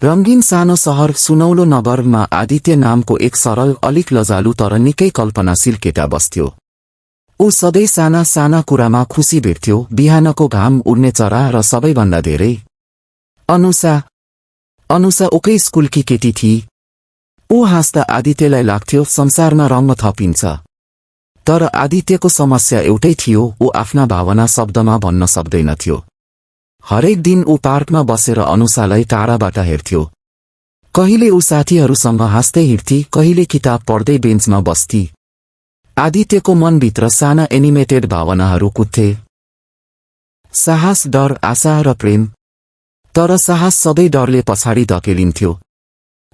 रंगीन सानो शहर सुनौलो नगरमा आदित्य नामको एक सरल अलिक लजालु तर निकै कल्पनाशील केटा बस्थ्यो। ऊ सधैँ साना साना कुरामा खुसी भेट्थ्यो, बिहानको घाम उड्ने चरा र सबैभन्दा धेरै अनुसा उकै स्कुलकी केटी थिई। ऊ हाँस्दा आदित्यलाई लाग्थ्यो संसारमा रंग थपिन्छ। तर आदित्यको समस्या एउटै थियो, ऊ आफ्ना भावना शब्दमा भन्न सक्दैनथ्यो। हरेक दिन ऊ पार्कमा बसेर अनुसालाई टाढाबाट हेर्थ्यो। कहिले ऊ साथीहरूसँग हाँस्दै हिँड्थी, कहिले किताब पढ्दै बेन्चमा बस्थी। आदित्यको मनभित्र साना एनिमेटेड भावनाहरू कुद्थे, साहस, डर, आशा र प्रेम। तर साहस सधैँ डरले पछाडि धकेलिन्थ्यो।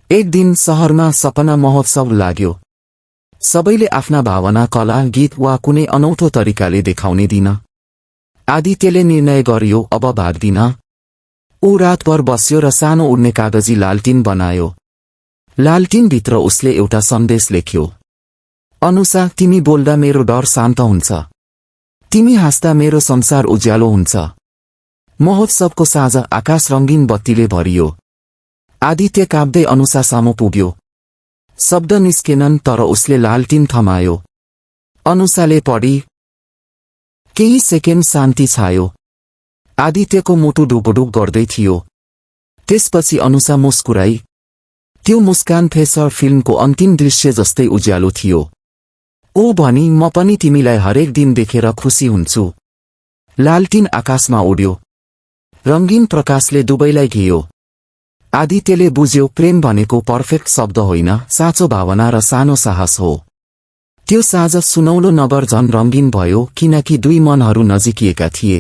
एक दिन शहरमा सपना महोत्सव लाग्यो। सबैले आफ्ना भावना कला, गीत वा कुनै अनौठो तरिकाले देखाउने दिन। आदित्यले निर्णय गर्यो, अब भाग्दिन। ऊ रातभर बस्यो र सानो उड्ने कागजी लालटिन बनायो। लालटिनभित्र उसले एउटा सन्देश लेख्यो, अनुसा, तिमी बोल्दा मेरो डर शान्त हुन्छ। तिमी हाँस्दा मेरो संसार उज्यालो हुन्छ। महोत्सवको साँझ आकाश रंगीन बत्तीले भरियो। आदित्य काप्दै अनुसा सामु पुग्यो। शब्द निस्केनन्, तर उसले लालटिन थमायो। अनुसाले पढी। केही सेकेन्ड शान्ति छायो। आदित्यको मुटु ढुकढुक गर्दै थियो। त्यसपछि अनुसा मुस्कुराई। त्यो मुस्कान फेसर फिल्मको अन्तिम दृश्य जस्तै उज्यालो थियो। ऊ भनी, म पनि तिमीलाई हरेक दिन देखेर खुसी हुन्छु। लालटिन आकाशमा उड्यो। रंगीन प्रकाशले दुवैलाई घेयो। आदित्यले बुझ्यो, प्रेम भनेको पर्फेक्ट शब्द होइन, साँचो भावना र सानो साहस हो। त्यो साँझ सुनौलो नगर झन रंगीन भयो, किनकि दुई मनहरू नजिकिएका थिए।